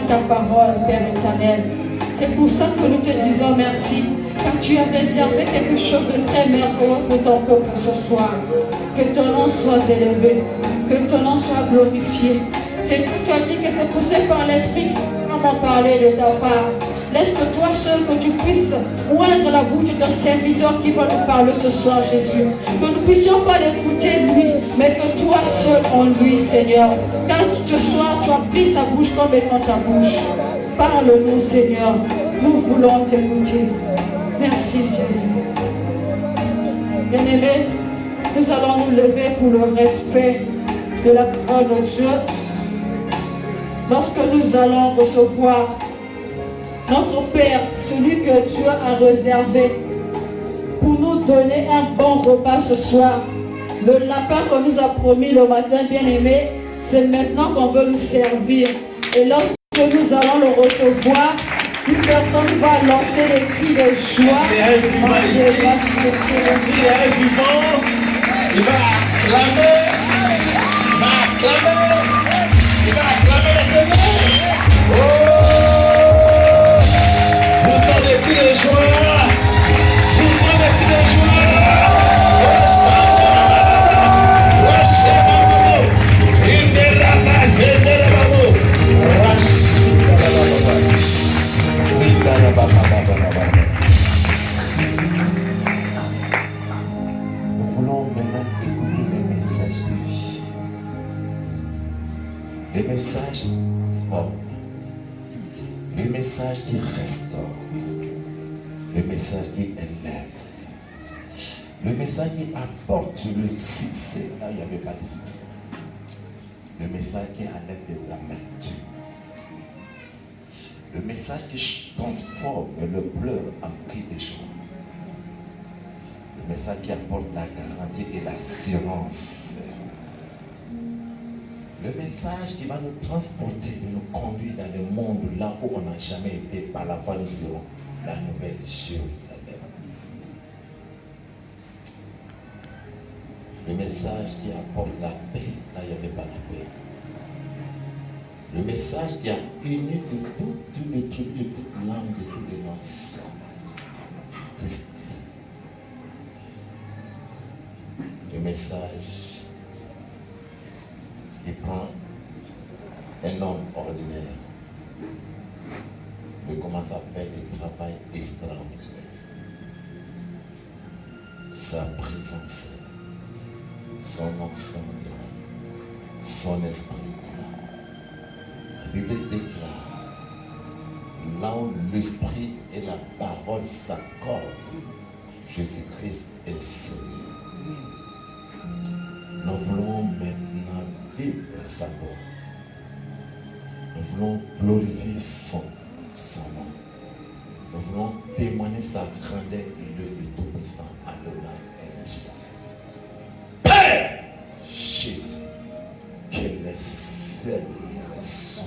ta parole, Père éternel. C'est pour ça que nous te disons merci, car tu as réservé quelque chose de très merveilleux pour ton peuple ce soir. Que ton nom soit élevé, que ton nom soit glorifié. C'est que tu as dit que c'est poussé par l'Esprit qui va parler de ta part. Laisse que toi seul, que tu puisses oindre la bouche d'un serviteur qui va nous parler ce soir, Jésus. Que nous ne puissions pas l'écouter lui, mais que toi seul en lui, Seigneur. Car ce soir, tu as pris sa bouche comme étant ta bouche. Parle-nous, Seigneur. Nous voulons t'écouter. Merci, Jésus. Bien-aimés, nous allons nous lever pour le respect de la parole de Dieu. Lorsque nous allons recevoir notre Père, celui que Dieu a réservé pour nous donner un bon repas ce soir. Le lapin qu'on nous a promis le matin, bien-aimé, c'est maintenant qu'on veut nous servir. Et lorsque nous allons le recevoir, une personne va lancer des cris de joie. Il y a un vivant, il va acclamer, il va acclamer le Seigneur. Oh! Des cris de joie, vous avez des cris de joie. Nous voulons maintenant écouter les messages de vie. Les messages qui transforment, les messages qui restaurent. Le message qui élève, le message qui apporte le succès là où il n'y avait pas de succès, le message qui enlève des amertumes, le message qui transforme le pleur en cri de joie, le message qui apporte la garantie et l'assurance, le message qui va nous transporter, nous conduire dans le monde là où on n'a jamais été. Par la foi, nous serons la nouvelle Jérusalem. Le message qui apporte la paix, là il n'y avait pas la paix. Le message qui a uni de toutes les tribus, de toutes langues, de toutes les nations. Christ. Le message qui prend un homme ordinaire, il commence à faire des travail extraordinaires. Sa présence, son onction est là, son esprit est là. La Bible déclare, là où l'esprit et la parole s'accordent, Jésus-Christ est Seigneur. Nous voulons maintenant vivre sa voix. Nous voulons glorifier son nom. Nous voulons témoigner sa grandeur et le Tout-Puissant Adonai Père Jésus, que le ciel reçoive.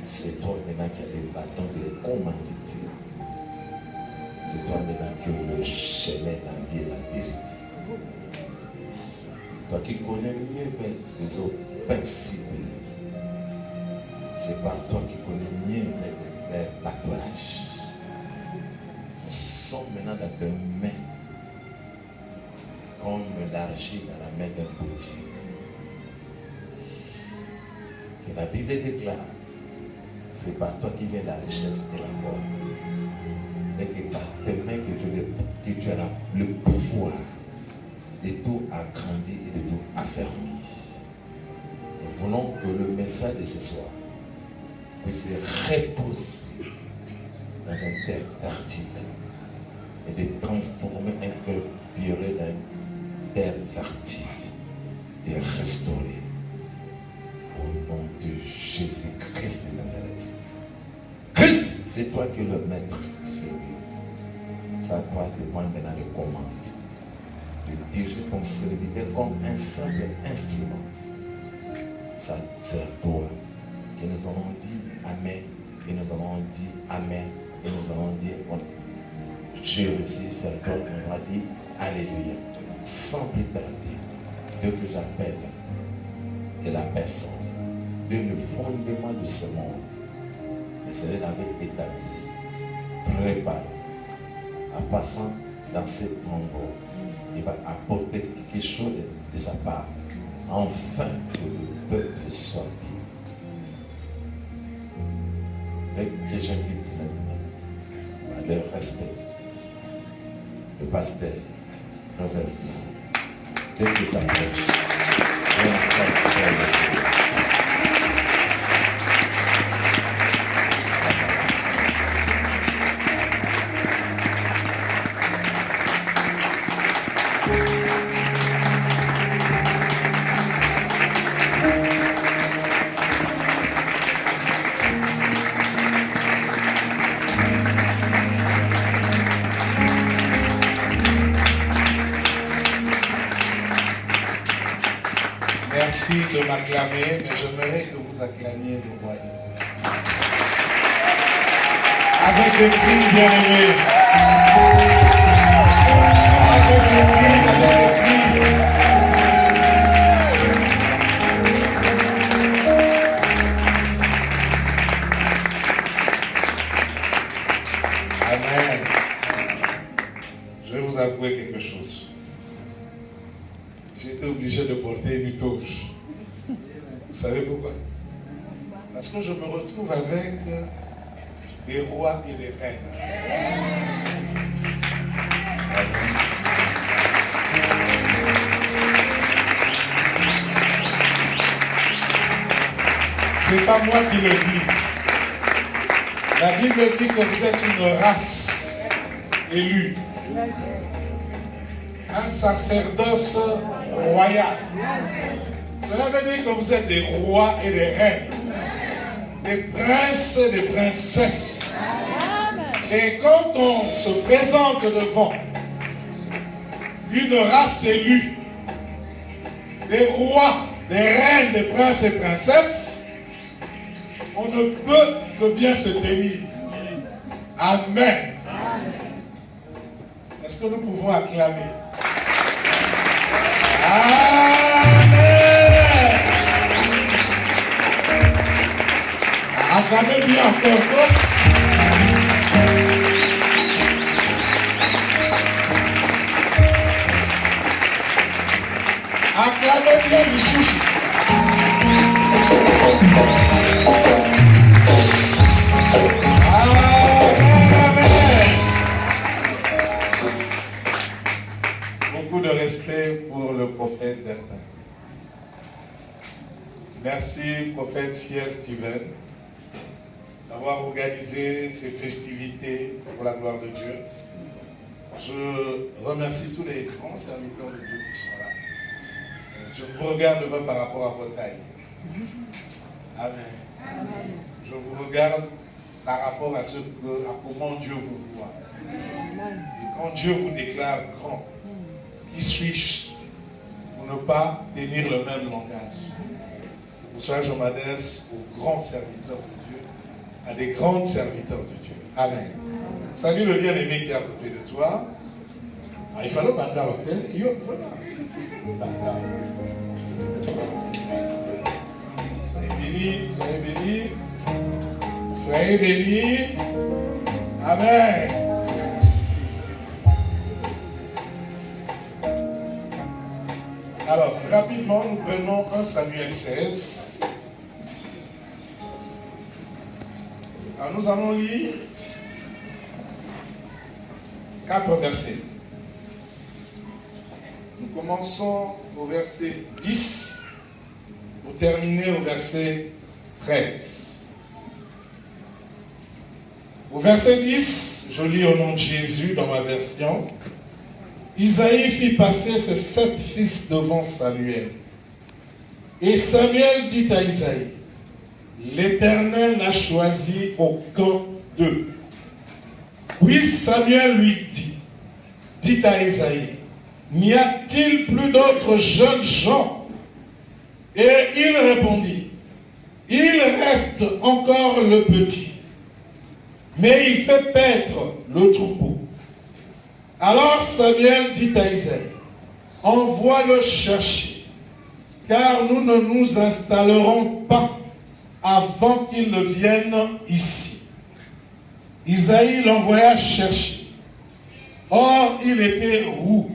C'est toi maintenant qui as les bâtons de commandité. C'est toi maintenant qui as le chemin, la vie et la vérité. C'est toi qui connais mieux les autres principes. C'est par toi qui connais mieux les pâturages. Nous sommes maintenant dans tes mains, comme l'argile dans la main d'un potier. Et la Bible déclare, c'est par toi qui vient la richesse et la mort. Et que par tes mains que tu as le pouvoir de tout agrandir et de tout affermir. Nous voulons que le message de ce soir puisse se reposer dans un terre fertile et de transformer un cœur violé dans une terre fertile, de restaurer au nom de Jésus-Christ de Nazareth. Christ, c'est toi qui es le maître, Seigneur. C'est à toi de prendre maintenant les commandes, de diriger ton serviteur comme un simple instrument. C'est à toi que nous allons dire Amen, et nous allons dire Amen, et nous allons dire j'ai reçu, c'est à toi qu'on va dire Alléluia. Sans plus tarder, Dieu que j'appelle et la personne dès le fondement de ce monde, le Seigneur avait établi, préparé, en passant dans cet endroit, il va apporter quelque chose de sa part, afin que le peuple soit béni. Et que j'invite maintenant, à leur respect, le pasteur Joseph, dès qu'il s'approche, on va faire le Seigneur. Merci de m'acclamer, mais j'aimerais que vous acclamiez le roi des rois. Avec le cri bien-aimé. Avec le cri, avec le cri. Amen. Je vais vous avouer quelque chose. J'étais obligé de porter une toge. Vous savez pourquoi? Parce que je me retrouve avec des rois et des reines. C'est pas moi qui le dis. La Bible dit que vous êtes une race élue. Un sacerdoce royal. Cela veut dire que vous êtes des rois et des reines, des princes et des princesses. Et quand on se présente devant une race élue, des rois, des reines, des princes et princesses, on ne peut que bien se tenir. Amen. Est-ce que nous pouvons acclamer? Amen. Acclamez bien encore. Acclamez bien les chouchous. Beaucoup de respect pour le prophète Bertin. Merci, prophète Sierre Steven, d'avoir organisé ces festivités pour la gloire de Dieu. Je remercie tous les grands serviteurs de Dieu qui sont là. Je ne vous regarde pas par rapport à votre taille. Amen. Je vous regarde par rapport à comment Dieu vous voit. Et quand Dieu vous déclare grand, qui suis-je pour ne pas tenir le même langage? C'est pour cela que je m'adresse aux grands serviteurs de Dieu, à des grands serviteurs de Dieu. Amen. Salut le bien-aimé qui est à côté de toi. Ah, il fallait banda hôtel. Yo, voilà. Banda. Soyez bénis, soyez bénis. Soyez bénis. Amen. Alors, rapidement, nous prenons 1 Samuel 16. Alors, nous allons lire 4 versets. Nous commençons au verset 10 pour terminer au verset 13. Au verset 10, je lis au nom de Jésus dans ma version. Isaïe fit passer ses 7 fils devant Samuel. Et Samuel dit à Isaïe, l'Éternel n'a choisi aucun d'eux. Puis Samuel lui dit à Isaïe, n'y a-t-il plus d'autres jeunes gens? Et il répondit, il reste encore le petit, mais il fait paître le troupeau. Alors Samuel dit à Isaïe, envoie-le chercher, car nous ne nous installerons pas avant qu'il ne vienne ici. Isaïe l'envoya chercher. Or, il était roux,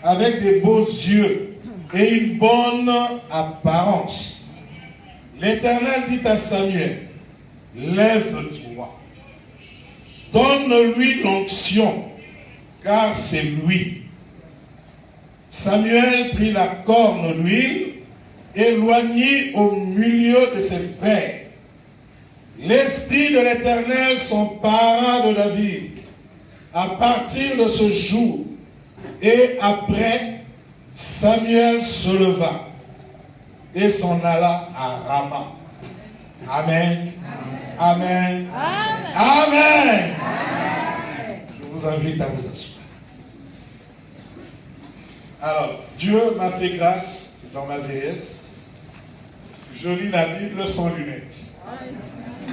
avec des beaux yeux et une bonne apparence. L'Éternel dit à Samuel, lève-toi, donne-lui l'onction, car c'est lui. Samuel prit la corne d'huile et l'oignit au milieu de ses frères. L'Esprit de l'Éternel s'empara de David à partir de ce jour. Et après, Samuel se leva et s'en alla à Rama. Amen. Amen. Amen. Amen. Je vous invite à vous asseoir. Alors, Dieu m'a fait grâce dans ma vieillesse. Je lis la Bible sans lunettes.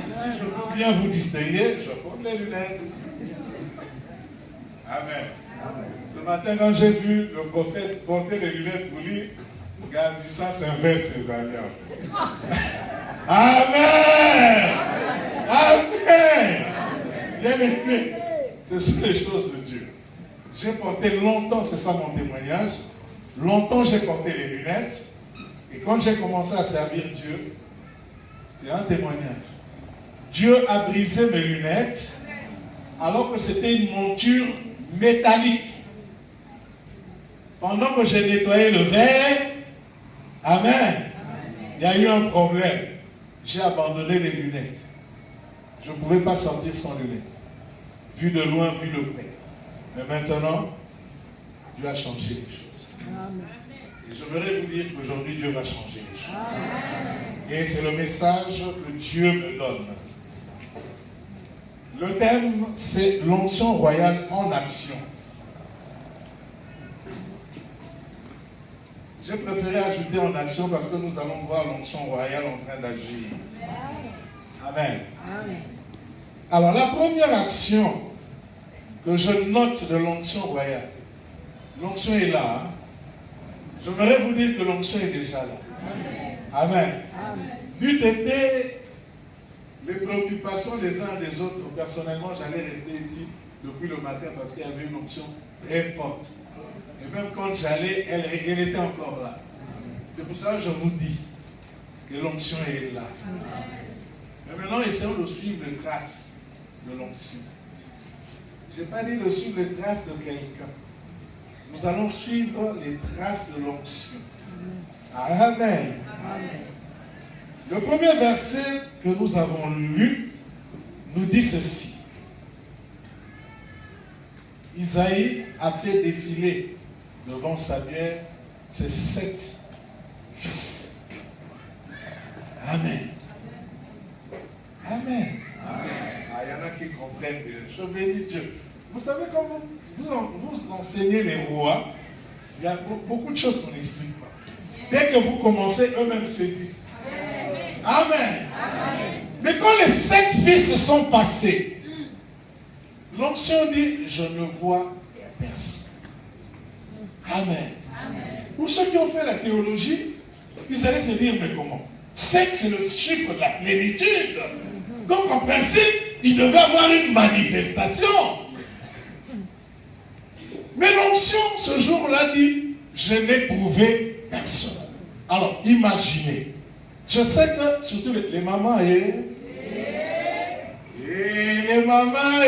Et si je veux bien vous distinguer, je porte les lunettes. Amen. Ce matin, quand j'ai vu le prophète porter les lunettes pour lire, regarde, ça s'inverse ses alliances. Amen. Amen. Bien aimé, ce sont les choses de Dieu. J'ai porté longtemps, c'est ça mon témoignage, longtemps j'ai porté les lunettes, et quand j'ai commencé à servir Dieu, c'est un témoignage. Dieu a brisé mes lunettes, alors que c'était une monture métallique. Pendant que j'ai nettoyé le verre, amen, il y a eu un problème. J'ai abandonné les lunettes. Je ne pouvais pas sortir sans lunettes. Vu de loin, vu de près. Mais maintenant, Dieu a changé les choses. Et j'aimerais vous dire qu'aujourd'hui, Dieu va changer les choses. Et c'est le message que Dieu me donne. Le thème, c'est l'onction royale en action. J'ai préféré ajouter en action parce que nous allons voir l'onction royale en train d'agir. Amen. Alors, la première action que je note de l'onction royale, l'onction est là. Hein? J'aimerais vous dire que l'onction est déjà là. Amen. N'eût été les préoccupations les uns des autres, personnellement, j'allais rester ici depuis le matin parce qu'il y avait une onction très forte. Et même quand j'allais, elle était encore là. C'est pour ça que je vous dis que l'onction est là. Mais maintenant, essayons de suivre les traces de l'onction. Je n'ai pas dit de suivre les traces de quelqu'un. Nous allons suivre les traces de l'onction. Amen. Le premier verset que nous avons lu nous dit ceci. Isaïe a fait défiler devant Samuel ses 7 fils. Amen. Amen. Ah, il y en a qui comprennent bien. Je bénis Dieu. Vous savez, quand vous enseignez les rois, il y a beaucoup de choses qu'on n'explique pas. Dès que vous commencez, eux-mêmes saisissent. Amen. Mais quand les 7 fils se sont passés, l'onction dit, je ne vois personne. Amen. Pour ceux qui ont fait la théologie, ils allaient se dire, mais comment? 7, c'est le chiffre de la plénitude. Donc en principe, il devait avoir une manifestation. Mais l'onction, ce jour-là, dit, je n'ai trouvé personne. Alors, imaginez. Je sais que, surtout les mamans et les mamans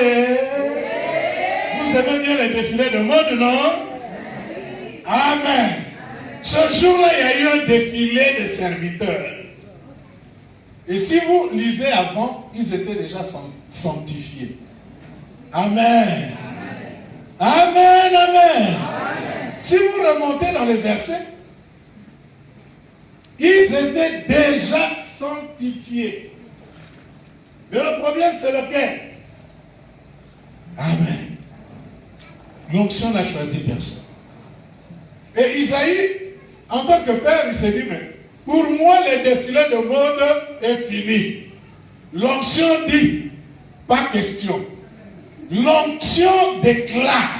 vous aimez bien les défilés de mode, non? Amen. Ce jour-là, il y a eu un défilé de serviteurs. Et si vous lisez avant, ils étaient déjà sanctifiés. Amen. Amen, amen. Si vous remontez dans les versets, ils étaient déjà sanctifiés. Mais le problème, c'est lequel? Amen. L'onction n'a choisi personne. Et Isaïe, en tant que père, il s'est dit, mais pour moi, le défilé de mode est fini. L'onction dit, pas question. L'onction déclare.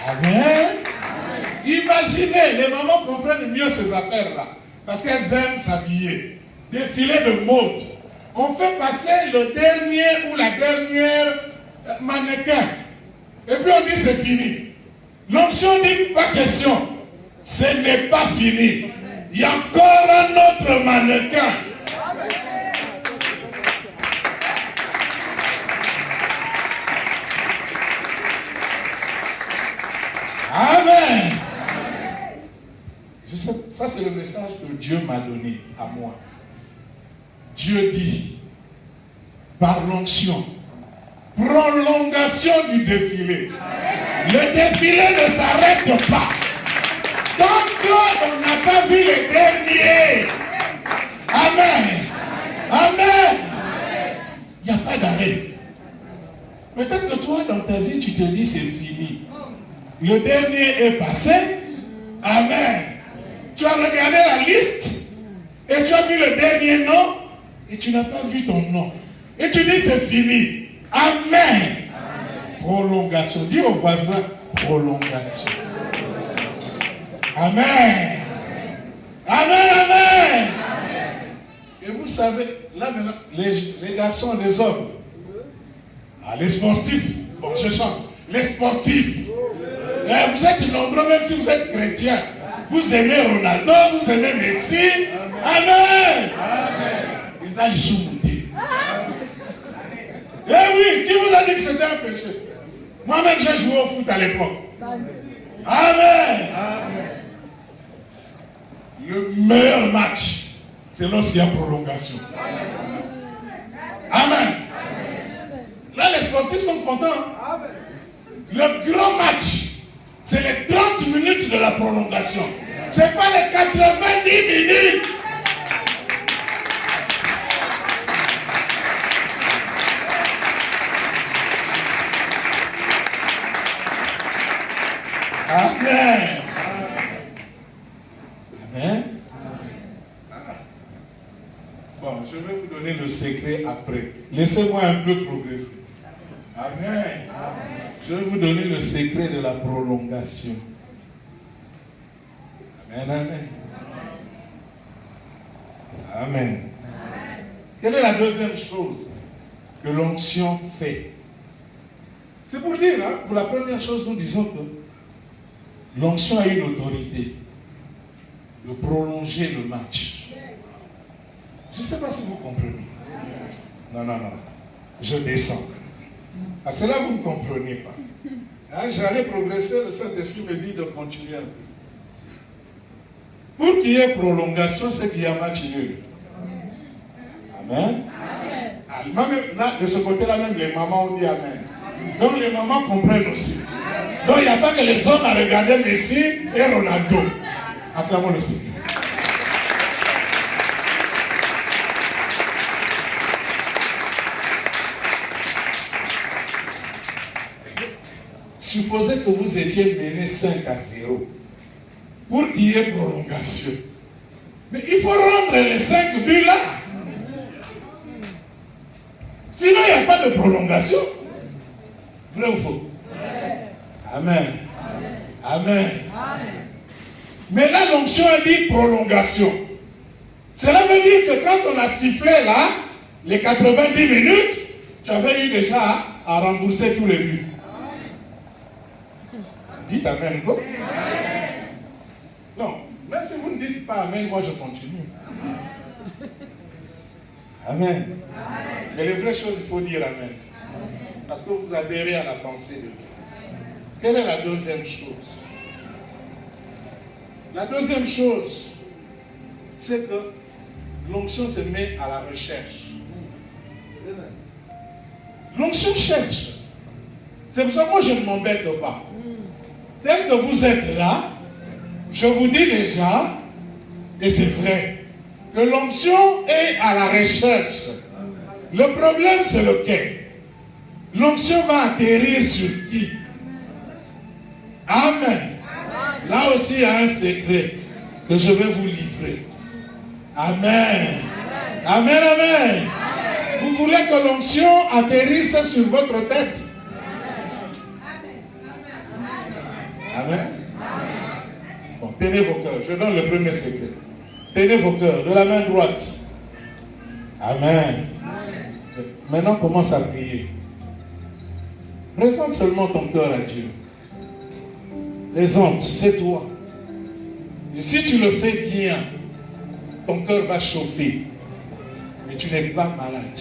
Amen. Imaginez, les mamans comprennent mieux ces affaires-là. Parce qu'elles aiment s'habiller. Défilé de mode. On fait passer le dernier ou la dernière mannequin. Et puis on dit c'est fini. L'onction dit pas question. Ce n'est pas fini. Il y a encore un autre mannequin. Amen. Je sais, ça c'est le message que Dieu m'a donné à moi. Dieu dit, par l'onction, prolongation du défilé. Le défilé ne s'arrête pas. Tant qu'on n'a pas vu les derniers. Amen. Amen. Il n'y a pas d'arrêt. Peut-être que toi, dans ta vie, tu te dis c'est fini. Le dernier est passé. Amen. Tu as regardé la liste et tu as vu le dernier nom et tu n'as pas vu ton nom. Et tu dis c'est fini. Amen. Prolongation. Dis au voisin, prolongation. Amen. Amen, amen. Et vous savez, là maintenant, les garçons, les hommes, les sportifs, bon je chante, les sportifs, vous êtes nombreux même si vous êtes chrétiens. Vous aimez Ronaldo, vous aimez Messi. Amen. Les alliés sont montés. Eh oui, qui vous a dit que c'était un péché? Moi-même, j'ai joué au foot à l'époque. Amen. Le meilleur match, c'est lorsqu'il y a prolongation. Amen. Là, les sportifs sont contents. Le grand match, c'est les 30 minutes de la prolongation. Ce n'est pas les 90 minutes. Amen. Amen. Bon, je vais vous donner le secret après. Laissez-moi un peu progresser. Amen. Je vais vous donner le secret de la prolongation. Amen, amen. Amen. Quelle est la deuxième chose que l'onction fait? C'est pour dire, hein, pour la première chose, nous disons que l'onction a une autorité de prolonger le match. Je ne sais pas si vous comprenez. Non. Je descends. À cela, vous ne comprenez pas. Hein, j'allais progresser, le Saint-Esprit me dit de continuer un peu. Pour qu'il y ait prolongation, c'est qu'il y a match nul. Amen. Même, là, de ce côté-là, même les mamans ont dit Amen. Donc les mamans comprennent aussi. Donc il n'y a pas que les hommes à regarder Messi et Ronaldo. Acclamons le Seigneur. Supposez que vous étiez mené 5-0 pour qu'il y ait prolongation. Mais il faut rendre les 5 buts là. Sinon, il n'y a pas de prolongation. Vrai ou faux? Amen. Amen. Mais là, l'onction a dit prolongation. Cela veut dire que quand on a sifflé là, les 90 minutes, tu avais eu déjà à rembourser tous les buts. Dites Amen, quoi? Non, même si vous ne dites pas Amen, moi je continue. Amen. Mais les vraies choses, il faut dire Amen. Parce que vous adhérez à la pensée de Dieu. Quelle est la deuxième chose? La deuxième chose, c'est que l'onction se met à la recherche. L'onction cherche. C'est pour ça que moi je ne m'embête pas. Dès que vous êtes là, je vous dis déjà, et c'est vrai, que l'onction est à la recherche. Le problème c'est lequel? L'onction va atterrir sur qui? Amen. Là aussi il y a un secret que je vais vous livrer. Amen. Amen, amen. Vous voulez que l'onction atterrisse sur votre tête? Amen. Bon, tenez vos cœurs. Je donne le premier secret. Tenez vos cœurs de la main droite. Amen. Maintenant, commence à prier. Présente seulement ton cœur à Dieu. Présente, c'est toi. Et si tu le fais bien, ton cœur va chauffer. Mais tu n'es pas malade.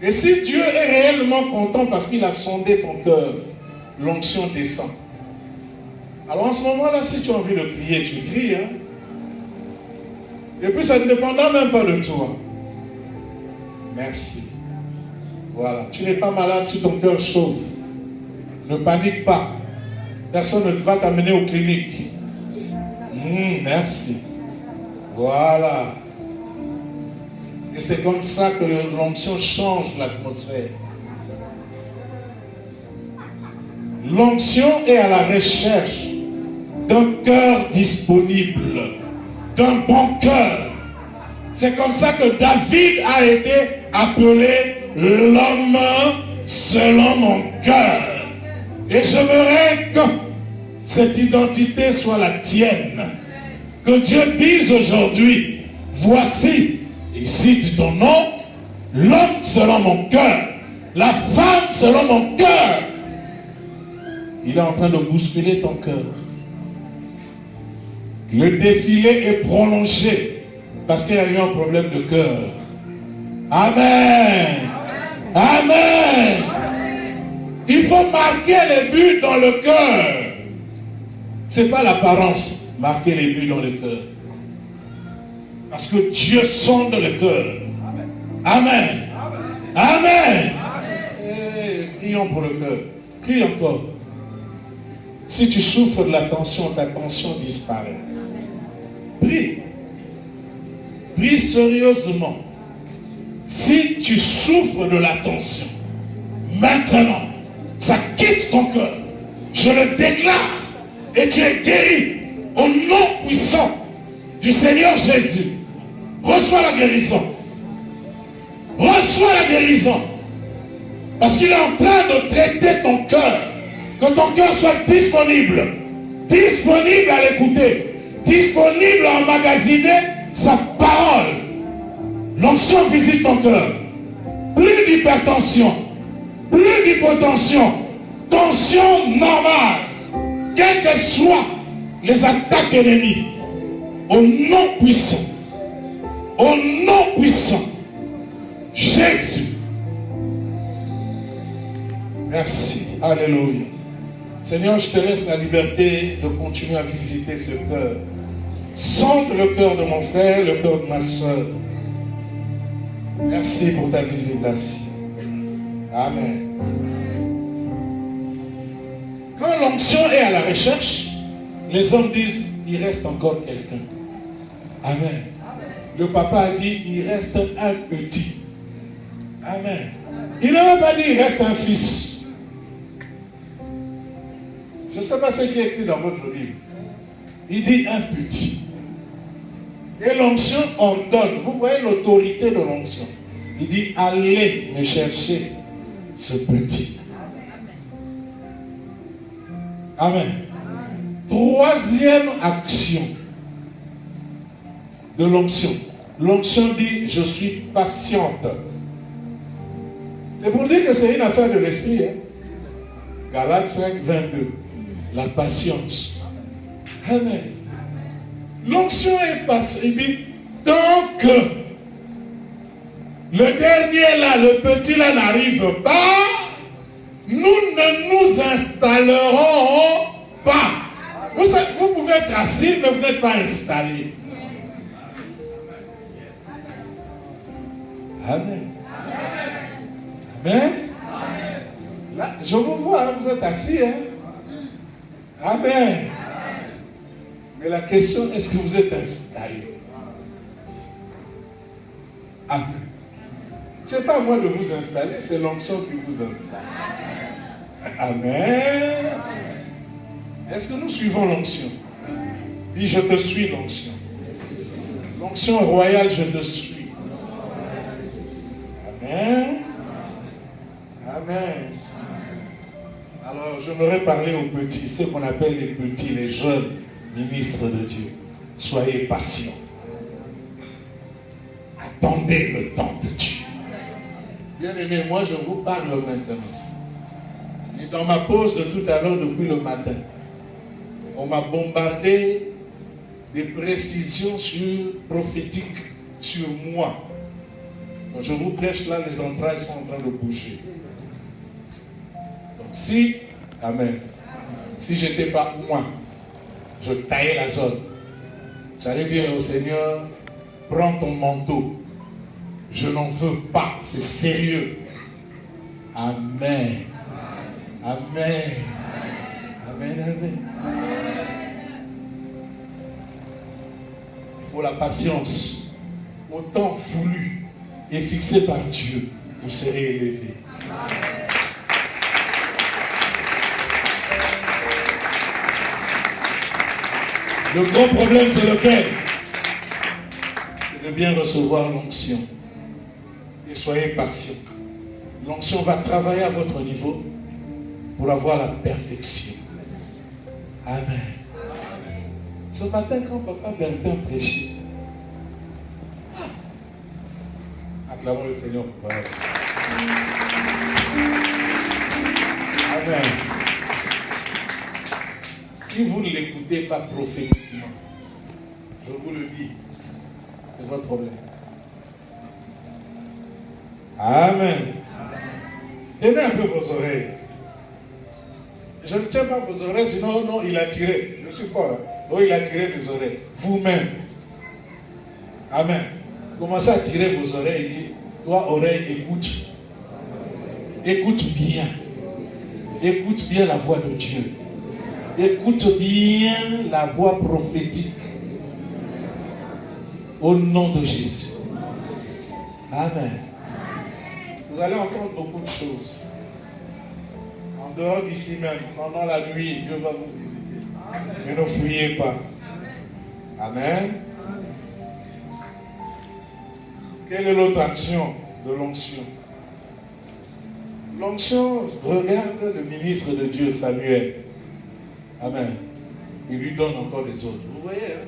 Et si Dieu est réellement content parce qu'il a sondé ton cœur, l'onction descend. Alors en ce moment-là, si tu as envie de prier, tu pries. Hein? Et puis ça ne dépendra même pas de toi. Merci. Voilà. Tu n'es pas malade si ton cœur chauffe. Ne panique pas. Personne ne va t'amener aux cliniques. Merci. Voilà. Et c'est comme ça que l'onction change l'atmosphère. L'onction est à la recherche d'un cœur disponible, d'un bon cœur. C'est comme ça que David a été appelé l'homme selon mon cœur. Et j'aimerais que cette identité soit la tienne. Que Dieu dise aujourd'hui, voici, et cite ton nom, l'homme selon mon cœur, la femme selon mon cœur. Il est en train de bousculer ton cœur. Le défilé est prolongé parce qu'il y a eu un problème de cœur. Amen. Amen. Il faut marquer les buts dans le cœur. Ce n'est pas l'apparence, marquer les buts dans le cœur. Parce que Dieu sonde le cœur. Amen. Amen. Prions pour le cœur. Prie encore. Si tu souffres de la tension, ta tension disparaît. Prie. Prie sérieusement. Si tu souffres de la tension, maintenant, ça quitte ton cœur. Je le déclare. Et tu es guéri au nom puissant du Seigneur Jésus. Reçois la guérison. Reçois la guérison. Parce qu'il est en train de traiter ton cœur. Que ton cœur soit disponible. Disponible à l'écouter. Disponible à emmagasiner sa parole. L'onction visite ton cœur. Plus d'hypertension. Plus d'hypotension. Tension normale. Quelles que soient les attaques ennemies. Au nom puissant. Au nom puissant. Jésus. Merci. Alléluia. Seigneur, je te laisse la liberté de continuer à visiter ce cœur. Sonde le cœur de mon frère, le cœur de ma soeur. Merci pour ta visitation. Amen. Quand l'onction est à la recherche, les hommes disent, il reste encore quelqu'un. Amen. Le papa a dit, il reste un petit. Amen. Il n'a même pas dit, il reste un fils. Je ne sais pas ce qui est écrit dans votre livre. Il dit un petit. Et l'onction ordonne. Vous voyez l'autorité de l'onction. Il dit, allez me chercher ce petit. Amen. Troisième action de l'onction. L'onction dit, je suis patiente. C'est pour dire que c'est une affaire de l'esprit. Hein? Galates 5, 22. La patience. Amen. L'onction est passée. Il dit, tant que le dernier là, le petit là n'arrive pas, nous ne nous installerons pas. Vous pouvez être assis, mais vous n'êtes pas installé. Amen. Amen. Là, je vous vois, hein, vous êtes assis. Hein? Amen. Mais la question, est-ce que vous êtes installé? Amen. Ce n'est pas moi de vous installer, c'est l'onction qui vous installe. Amen. Est-ce que nous suivons l'onction? Dis, je te suis l'onction. L'onction royale, je te suis. Amen. Amen. Alors, j'aimerais parler aux petits, ceux qu'on appelle les petits, les jeunes ministres de Dieu. Soyez patients. Attendez le temps de Dieu. Bien aimé, moi je vous parle maintenant. Et dans ma pause de tout à l'heure, depuis le matin, on m'a bombardé des précisions prophétiques sur moi. Donc, je vous prêche là, les entrailles sont en train de bouger. Donc si, amen, si je n'étais pas moi, je taillais la zone. J'allais dire au Seigneur, prends ton manteau. Je n'en veux pas, c'est sérieux. Amen. Amen. Amen, amen. Il faut la patience. Au temps voulu et fixé par Dieu, vous serez élevés. Le gros problème, c'est lequel? C'est de bien recevoir l'onction. Et soyez patients. L'onction va travailler à votre niveau pour avoir la perfection. Amen. Ce matin, quand Papa Bertin prêchait, acclamons le Seigneur. Amen. Si vous ne l'écoutez pas prophétiquement, je vous le dis, c'est votre problème. Amen. Tenez un peu vos oreilles. Je ne tiens pas vos oreilles, sinon non, il a tiré. Je suis fort. Oh, il a tiré les oreilles. Vous-même. Amen. Commencez à tirer vos oreilles. Il dit, toi, oreille, écoute. Écoute bien. Écoute bien la voix de Dieu. Écoute bien la voix prophétique. Au nom de Jésus. Amen. Vous allez entendre beaucoup de choses. En dehors d'ici même, pendant la nuit, Dieu va vous visiter. Mais ne fuyez pas. Amen. Quelle est l'autre action de l'onction? L'onction, regarde le ministre de Dieu, Samuel. Amen. Il lui donne encore des ordres. Vous voyez, hein?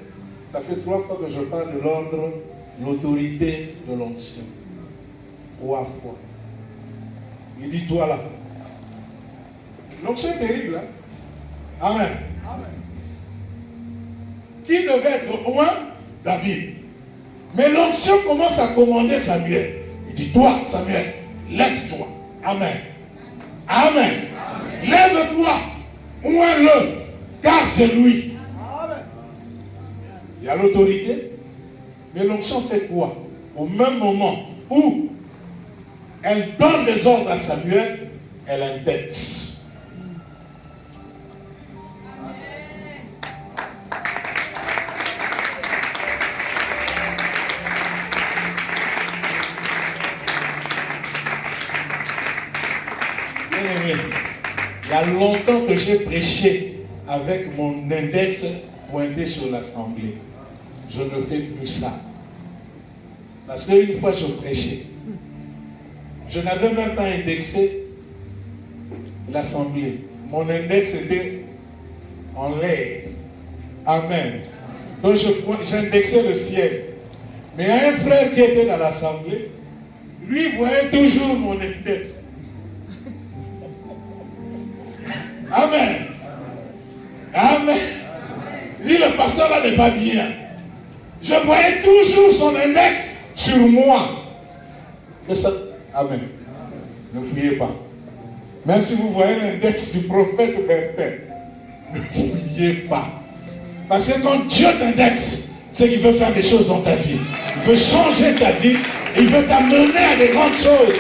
Ça fait 3 fois que je parle de l'ordre, l'autorité de l'onction. 3 fois. Il dit, toi là. L'onction est terrible. Hein? Amen. Amen. Qui devait être loin? David. Mais l'onction commence à commander Samuel. Il dit, toi, Samuel, lève-toi. Amen. Amen. Amen. Lève-toi. Oins-le. Car c'est lui. Amen. Il y a l'autorité. Mais l'onction fait quoi? Au même moment où elle donne des ordres à Samuel, elle indexe. Il y a longtemps que j'ai prêché avec mon index pointé sur l'assemblée. Je ne fais plus ça. Parce qu'une fois je prêchais, je n'avais même pas indexé l'assemblée. Mon index était en l'air. Amen. Donc j'indexais le ciel. Mais un frère qui était dans l'assemblée, lui voyait toujours mon index. Amen. Amen. Il dit, le pasteur là n'est pas bien. Je voyais toujours son index sur moi. Amen. Ne fuyez pas. Même si vous voyez l'index du prophète Bertin, ne fuyez pas. Parce que quand Dieu t'indexe, c'est qu'il veut faire des choses dans ta vie. Il veut changer ta vie. Il veut t'amener à des grandes choses.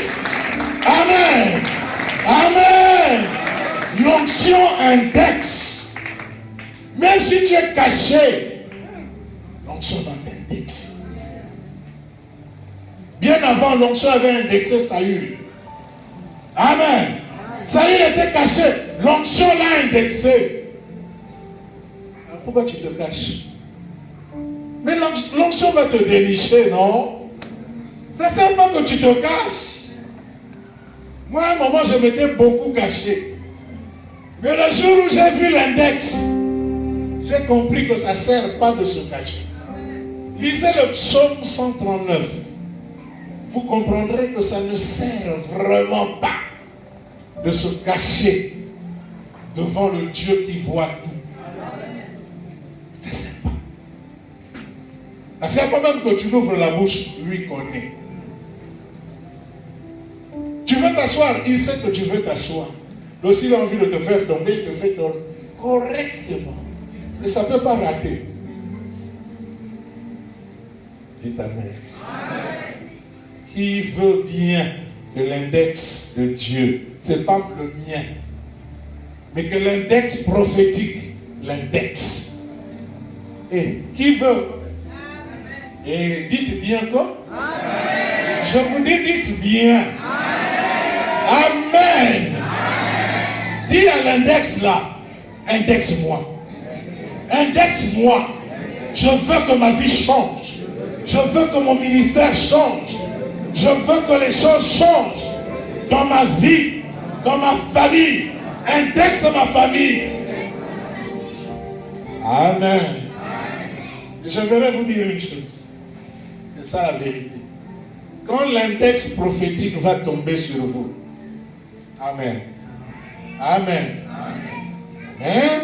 Amen. Amen. L'onction indexe. Même si tu es caché, l'onction va t'indexer. Bien avant, l'onction avait indexé Saül. Amen. Saül était caché. L'onction l'a indexé. Alors pourquoi tu te caches? Mais l'onction va te dénicher, non? C'est seulement que tu te caches. Moi, à un moment, je m'étais beaucoup caché. Mais le jour où j'ai vu l'index, j'ai compris que ça ne sert pas de se cacher. Lisez le psaume 139. Vous comprendrez que ça ne sert vraiment pas de se cacher devant le Dieu qui voit tout. Ça ne sert pas. Parce qu'avant même que tu ouvres la bouche, lui connaît. Tu veux t'asseoir, il sait que tu veux t'asseoir. Donc s'il a envie de te faire tomber, il te fait tomber correctement. Mais ça ne peut pas rater. Dites Amen. Qui veut bien que l'index de Dieu, ce n'est pas le mien, mais que l'index prophétique, l'index. Et qui veut? Et dites bien quoi? Je vous dis, dites bien. Amen. Dis à l'index là, index-moi. Index-moi. Je veux que ma vie change. Je veux que mon ministère change. Je veux que les choses changent dans ma vie, dans ma famille. Indexe ma famille. Amen. Et j'aimerais vous dire une chose. C'est ça la vérité. Quand l'index prophétique va tomber sur vous, Amen. Amen. Amen.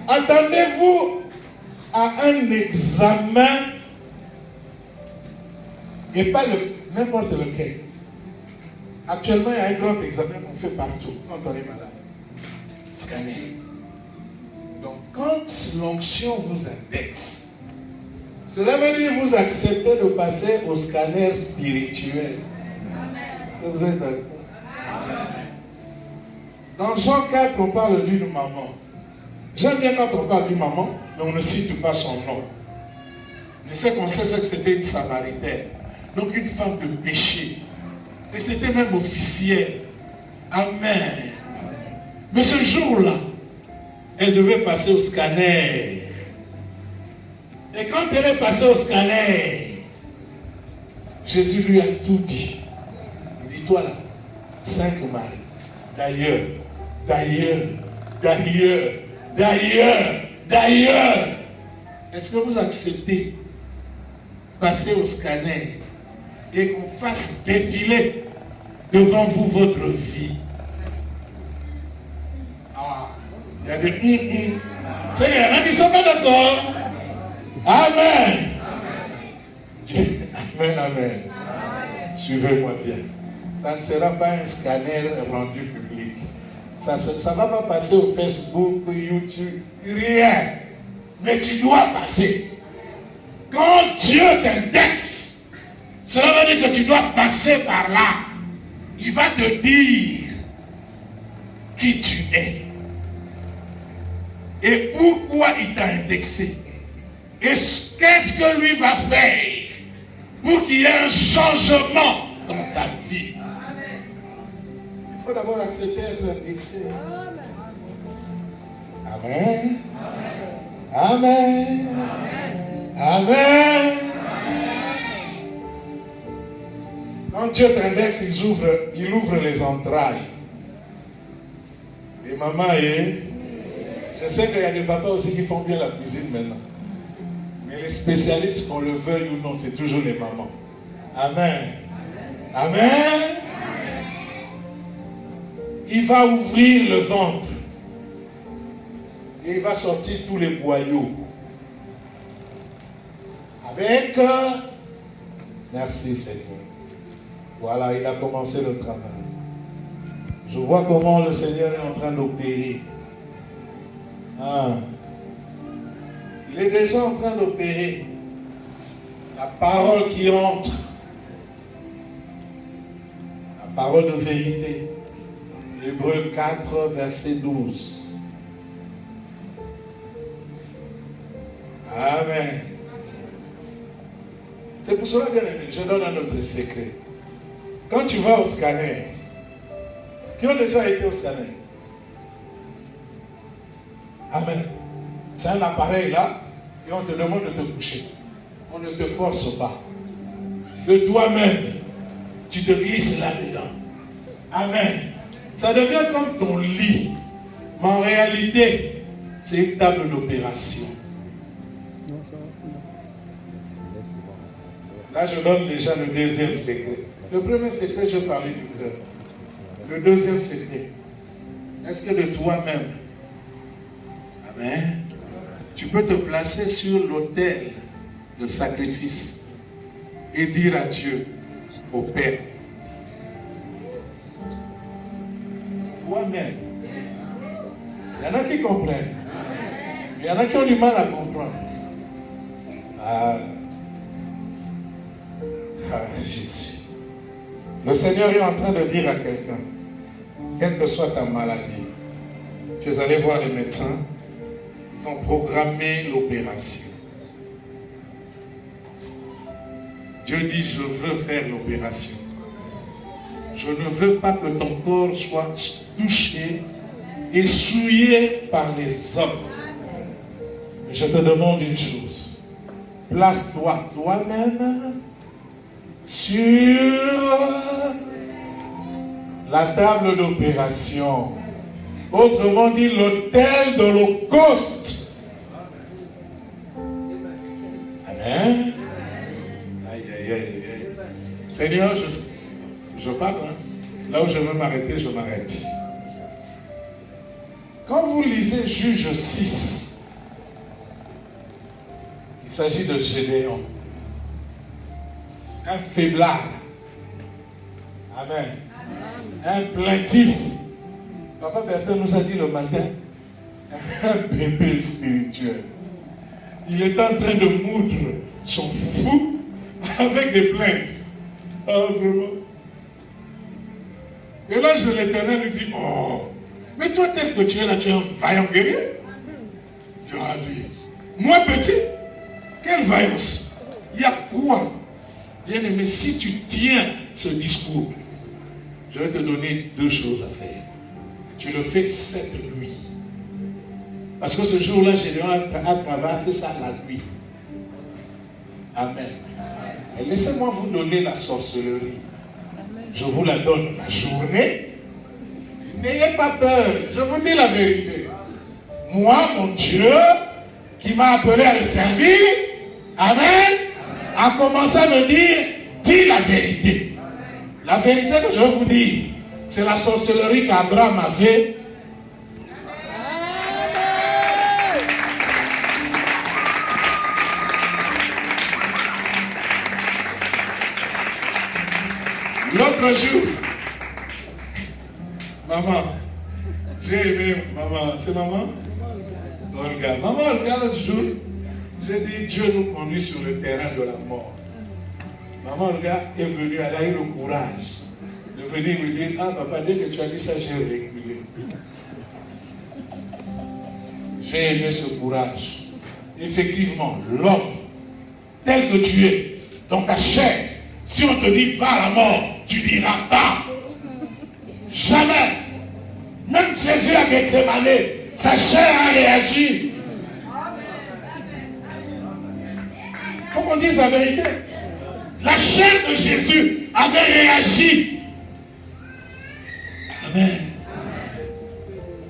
Attendez-vous à un examen et pas n'importe lequel. Actuellement, il y a un grand examen qu'on fait partout quand on est malade. Scanner. Donc, quand l'onction vous indexe, cela veut dire que vous acceptez de passer au scanner spirituel. Est-ce que vous êtes d'accord? Dans Jean 4, on parle d'une maman. J'aime bien quand on parle d'une maman, mais on ne cite pas son nom. Mais ce qu'on sait, c'est que c'était une Samaritaine. Donc une femme de péché. Et c'était même officielle. Amen. Mais ce jour-là, elle devait passer au scanner. Et quand elle est passée au scanner, Jésus lui a tout dit. Il dit, toi là, 5 maris. D'ailleurs, est-ce que vous acceptez passer au scanner et qu'on fasse défiler devant vous votre vie? Ah, il y a des c'est qu'il y en a qui ne sont pas d'accord. Amen. Amen, amen. Suivez-moi bien. Ça ne sera pas un scanner rendu public. Ça ne va pas passer au Facebook, au YouTube, rien. Mais tu dois passer. Quand Dieu t'indexe, cela veut dire que tu dois passer par là. Il va te dire qui tu es. Et pourquoi il t'a indexé. Et qu'est-ce que lui va faire pour qu'il y ait un changement dans ta vie. Il faut d'abord accepter d'être indexé. Amen. Amen. Amen. Quand Dieu t'indexe, il ouvre les entrailles. Et maman, je sais qu'il y a des papas aussi qui font bien la cuisine maintenant. Mais les spécialistes, qu'on le veuille ou non, c'est toujours les mamans. Amen. Amen. Il va ouvrir le ventre. Et il va sortir tous les boyaux. Avec... Merci Seigneur. Voilà, il a commencé le travail. Je vois comment le Seigneur est en train d'opérer. Ah. Il est déjà en train d'opérer. La parole qui entre. La parole de vérité. Hébreux 4, verset 12. Amen. C'est pour cela, bien aimé, je donne un autre secret. Quand tu vas au scanner, qui ont déjà été au scanner? Amen. C'est un appareil là, et on te demande de te coucher. On ne te force pas. De toi-même, tu te glisses là-dedans. Amen. Ça devient comme ton lit. Mais en réalité, c'est une table d'opération. Là, je donne déjà le deuxième secret. Le premier secret, je parlais du cœur. Le deuxième secret, est-ce que de toi-même, amen, tu peux te placer sur l'autel de sacrifice et dire à Dieu, au Père, toi-même. Il y en a qui comprennent, mais il y en a qui ont du mal à comprendre. Jésus. Le Seigneur est en train de dire à quelqu'un, quelle que soit ta maladie, tu es allé voir les médecins, ils ont programmé l'opération. Dieu dit, je veux faire l'opération. Je ne veux pas que ton corps soit touché et souillé par les hommes. Mais je te demande une chose. Place-toi toi-même sur la table d'opération. Autrement dit, l'autel d'Holocauste. Amen. Aïe, aïe, aïe, aïe. Seigneur, je parle. Hein? Là où je veux m'arrêter, je m'arrête. Quand vous lisez Juge 6, il s'agit de Gédéon. Un faiblard. Amen. Un plaintif. Papa Bertin nous a dit le matin, un bébé spirituel. Il est en train de moudre son foufou avec des plaintes. Ah, vraiment. Et l'ange de l'Éternel lui dit, oh, mais toi tel que tu es là, tu es un vaillant guerrier. Tu as dit, moi petit, quelle vaillance. Il y a quoi? Bien aimé, si tu tiens ce discours, je vais te donner deux choses à faire. Tu le fais cette nuit. Parce que ce jour-là, Gédéon a travaillé ça la nuit. Amen. Et laissez-moi vous donner la sorcellerie. Je vous la donne la journée. N'ayez pas peur. Je vous dis la vérité. Moi, mon Dieu, qui m'a appelé à le servir, amen, a commencé à me dire, dis la vérité. La vérité que je vais vous dire, c'est la sorcellerie qu'Abraham a fait. L'autre jour, maman, j'ai aimé maman, c'est maman Olga. Maman Olga, l'autre jour, j'ai dit Dieu nous conduit sur le terrain de la mort. Maman Olga est venue, elle a eu le courage de venir me dire, ah papa, dès que tu as dit ça, j'ai reculé. J'ai aimé ce courage. Effectivement, l'homme, tel que tu es, dans ta chair, si on te dit va à la mort, tu ne diras pas. Jamais. Même Jésus a Gethsemane, sa chair a réagi. Il faut qu'on dise la vérité. La chair de Jésus avait réagi. Amen.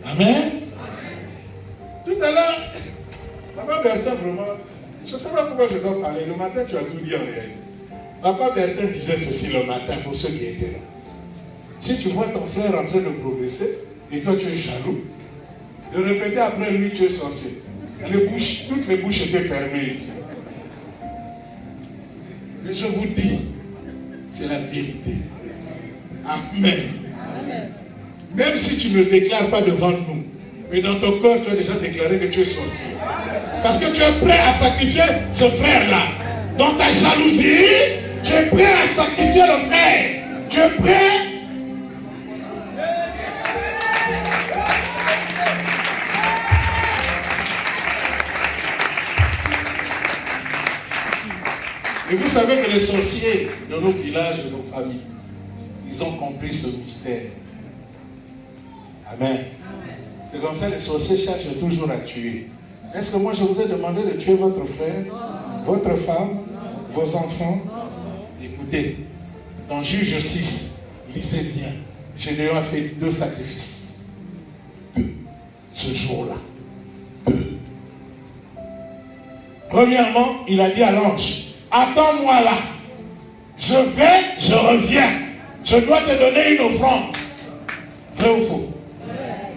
Amen. Tout à l'heure, Papa Bertin, vraiment, je ne sais pas pourquoi je dois parler. Le matin, tu as tout dit en réalité. Papa Bertin disait ceci le matin pour ceux qui étaient là. Si tu vois ton frère en train de progresser et que tu es jaloux, de répéter après lui, tu es sorcier. Toutes les bouches étaient fermées ici. Et je vous dis, c'est la vérité. Amen. Amen. Même si tu ne le déclares pas devant nous, mais dans ton corps, tu as déjà déclaré que tu es sorcier. Parce que tu es prêt à sacrifier ce frère-là. Dans ta jalousie, tu es prêt à sacrifier le frère. Tu es prêt. Et vous savez que les sorciers de nos villages, de nos familles, ils ont compris ce mystère. Amen. C'est comme ça que les sorciers cherchent toujours à tuer. Est-ce que moi je vous ai demandé de tuer votre frère, votre femme, vos enfants? Écoutez, dans Juge 6, lisez bien. Gédéon a fait 2 sacrifices. 2. ce jour-là. 2. Premièrement, il a dit à l'ange, attends-moi là. Je vais, je reviens. Je dois te donner une offrande. Vrai ou faux?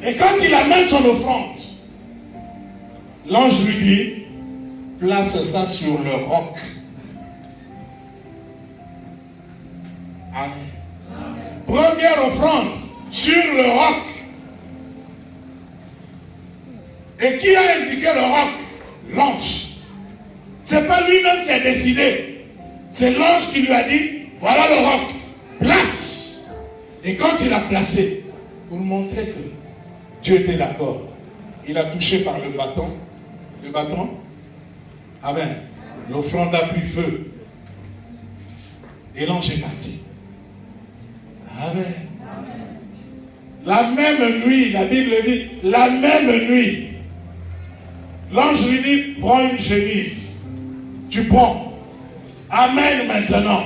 Et quand il amène son offrande, l'ange lui dit, place ça sur le roc. Amen. Première offrande sur le roc. Et qui a indiqué le roc? L'ange. C'est pas lui-même qui a décidé. C'est l'ange qui lui a dit, voilà le roc, place. Et quand il a placé, pour montrer que Dieu était d'accord, il a touché par le bâton. Le bâton. Amen. L'offrande a pris feu. Et l'ange est parti. Amen. La même nuit, la Bible dit, la même nuit, l'ange lui dit, prends une chemise. Tu prends. Amen maintenant.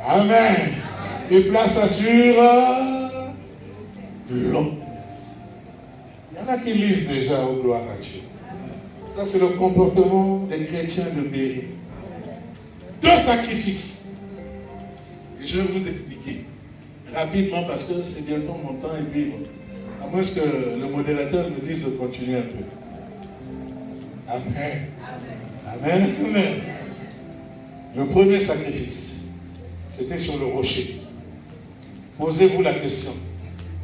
Amen. Et place ça sur l'eau. Il y en a qui lisent déjà au gloire à Dieu. Ça, c'est le comportement des chrétiens de Béry. 2 sacrifices. Et je vais vous expliquer rapidement parce que c'est bientôt mon temps et puis, à moins que le modérateur me dise de continuer un peu. Amen. Amen. Amen. Le premier sacrifice, c'était sur le rocher. Posez-vous la question.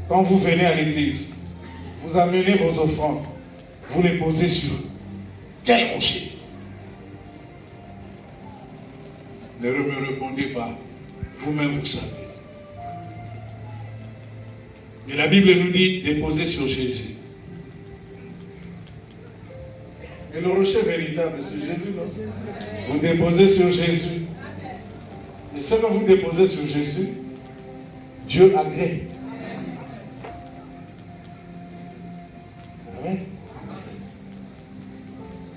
Quand vous venez à l'église, vous amenez vos offrandes, vous les posez sur quel rocher? Ne me répondez pas. Vous-même, vous savez. Mais la Bible nous dit déposer sur Jésus. Et le rocher véritable, c'est Jésus, non? Vous déposez sur Jésus. Et ce que vous déposez sur Jésus, Dieu agrée. Amen.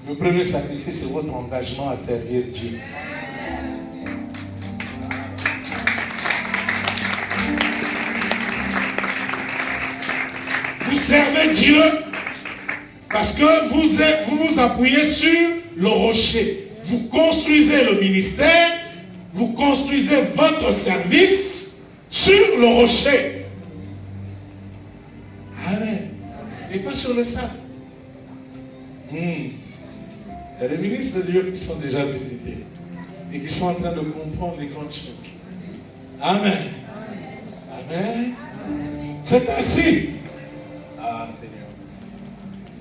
Le premier sacrifice, c'est votre engagement à servir Dieu. Vous servez Dieu parce que vous vous appuyez sur le rocher. Vous construisez le ministère, vous construisez votre service sur le rocher. Amen. Et pas sur le sable. Il y a des ministres de Dieu qui sont déjà visités et qui sont en train de comprendre les grandes choses. Amen. Amen. C'est ainsi. Ah Seigneur.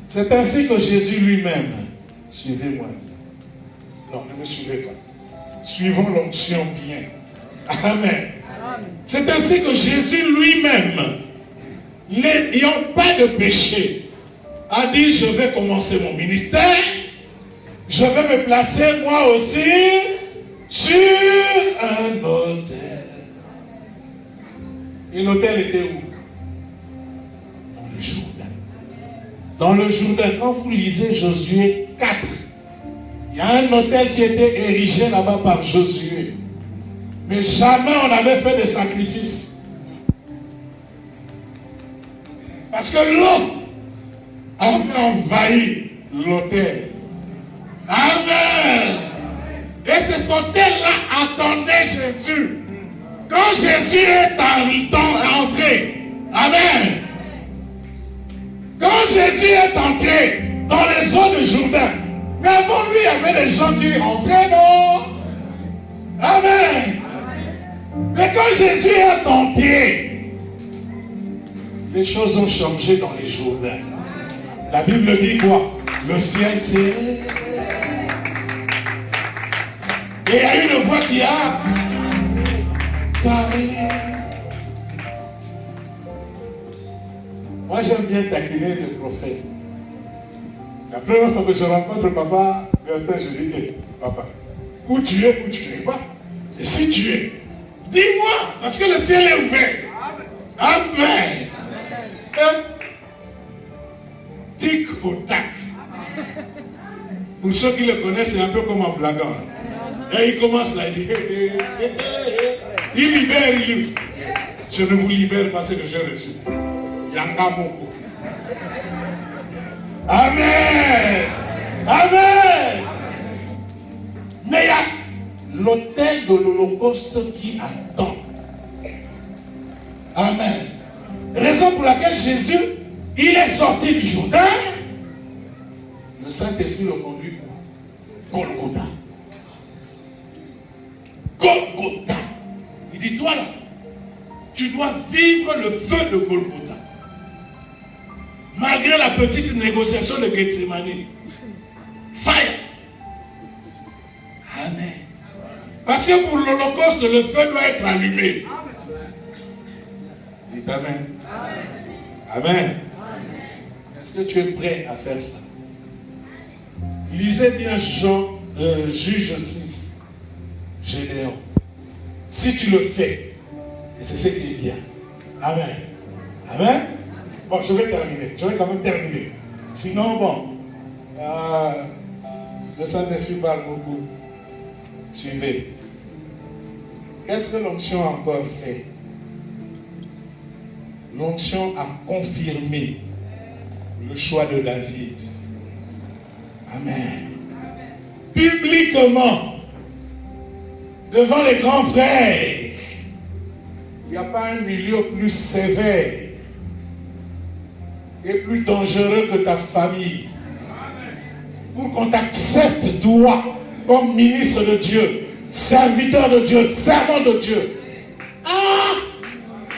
C'est ainsi que Jésus lui-même, suivez-moi. Non, ne me suivez pas. Suivons l'onction bien. Amen. C'est ainsi que Jésus lui-même, n'ayant pas de péché, a dit, je vais commencer mon ministère, je vais me placer moi aussi sur un autel. Et l'autel était où? Dans le Jourdain. Dans le Jourdain, quand vous lisez Josué 4, il y a un autel qui était érigé là-bas par Josué. Mais jamais on n'avait fait de sacrifice. Parce que l'eau avait envahi l'autel. Amen. Et cet autel-là attendait Jésus. Quand Jésus est entré, amen. Quand Jésus est entré dans les eaux de Jourdain, mais avant lui, il y avait des gens qui entraient, non? Amen. Mais quand Jésus est entré, les choses ont changé dans les Jourdains. La Bible dit quoi? Le ciel s'est... Et il y a une voix qui a parlé. Moi, j'aime bien taquiner le prophète. La première fois que je rencontre papa, je lui dis, papa, où tu es pas. Et si tu es, dis-moi, parce que le ciel est ouvert. Amen. Tic au tac. Pour ceux qui le connaissent, c'est un peu comme un blagueur. Et il commence là, il dit, il libère, il dit, je ne vous libère pas ce que j'ai reçu. Yanga Moko. Amen. Amen. Mais il y a l'autel de l'Holocauste qui attend. Amen. Raison pour laquelle Jésus, il est sorti du Jourdain. Le Saint-Esprit le conduit pour Golgotha. Golgotha. Il dit, toi là, tu dois vivre le feu de Golgotha. Malgré la petite négociation de Gethsemane. Fire. Amen. Parce que pour l'Holocauste, le feu doit être allumé. Dites Amen. Amen. Est-ce que tu es prêt à faire ça? Lisez bien Juge 6. Gédéon. Si tu le fais, et c'est ce qui est bien. Amen. Amen. Bon, je vais terminer. Je vais quand même terminer. Sinon, bon, le Saint-Esprit parle beaucoup. Suivez. Qu'est-ce que l'onction a encore fait? L'onction a confirmé le choix de David. Amen. Publiquement, devant les grands frères, il n'y a pas un milieu plus sévère et plus dangereux que ta famille. Pour qu'on t'accepte, toi, comme ministre de Dieu, serviteur de Dieu, servant de Dieu. Ah!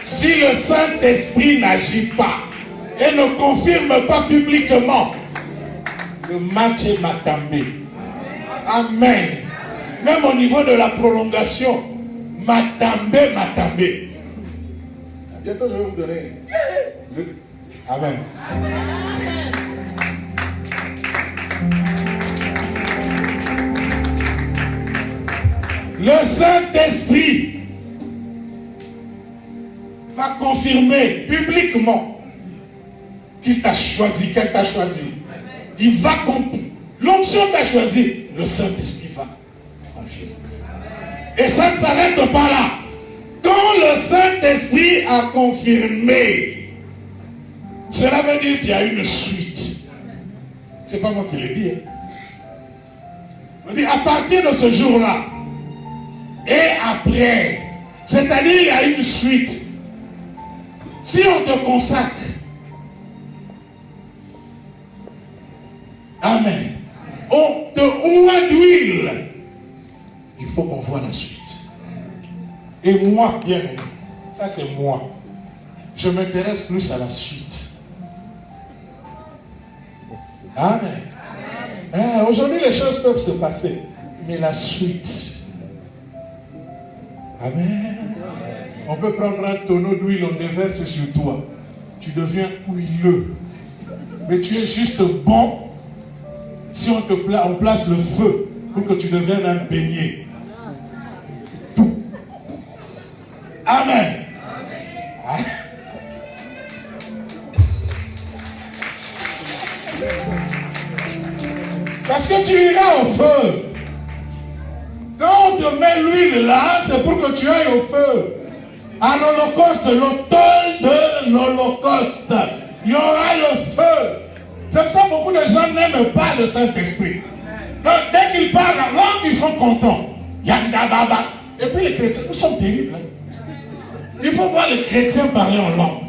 Si le Saint-Esprit n'agit pas et ne confirme pas publiquement, le match est matambé. Amen. Même au niveau de la prolongation, matambé, matambé. Bientôt je vais vous donner. Amen. Le Saint-Esprit va confirmer publiquement qu'il t'a choisi, qu'elle t'a choisi. Il va confirmer. L'onction t'a choisi, le Saint-Esprit va confirmer. Et ça ne s'arrête pas là. Quand le Saint-Esprit a confirmé, cela veut dire qu'il y a une suite. C'est pas moi qui l'ai dit. On dit à partir de ce jour-là, et après, c'est-à-dire il y a une suite. Si on te consacre, amen, on te oint d'huile, il faut qu'on voit la suite. Et moi, bien aimé, ça c'est moi, je m'intéresse plus à la suite. Amen. Amen. Aujourd'hui les choses peuvent se passer, mais la suite. Amen. On peut prendre un tonneau d'huile, on déverse sur toi. Tu deviens huileux. Mais tu es juste bon si on place le feu pour que tu deviennes un beignet. C'est tout. Amen. Amen. Parce que tu iras au feu. Quand on te met l'huile là, c'est pour que tu ailles au feu. À l'Holocauste, l'autel de l'Holocauste, il y aura le feu. C'est pour ça que beaucoup de gens n'aiment pas le Saint-Esprit. Dès qu'ils parlent en langue, ils sont contents. Yanda baba. Et puis les chrétiens, nous sommes terribles. Il faut voir les chrétiens parler en langue.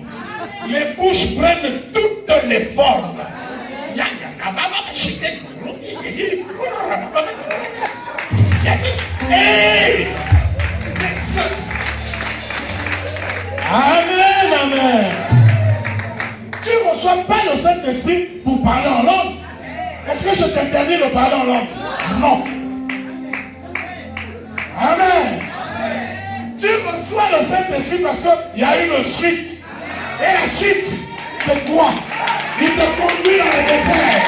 Les bouches prennent toutes les formes. Yanda baba. Hey! Amen, amen. Tu ne reçois pas le Saint-Esprit pour parler en langue. Est-ce que je t'interdis de parler en langue? Non. Amen. Tu reçois le Saint-Esprit parce qu'il y a une suite. Et la suite, c'est quoi? Il te conduit dans le désert.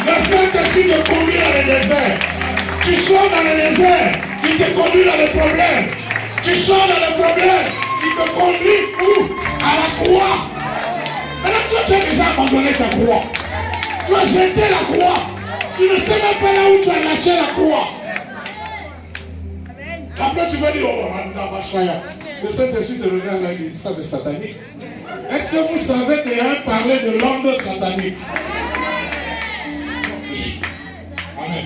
Le Saint-Esprit te conduit dans le désert. Tu sors dans le désert, il te conduit dans les problèmes. Tu sors dans les problèmes, il te conduit où? À la croix. Maintenant, toi, tu as déjà abandonné ta croix. Tu as jeté la croix. Tu ne sais même pas là où tu as lâché la croix. Après, tu vas dire, oh, Randa Bachaya. Le Saint-Esprit te regarde là et dit, ça c'est satanique. Est-ce Est-ce que vous savez qu'il y a un parler de langue satanique? Amen.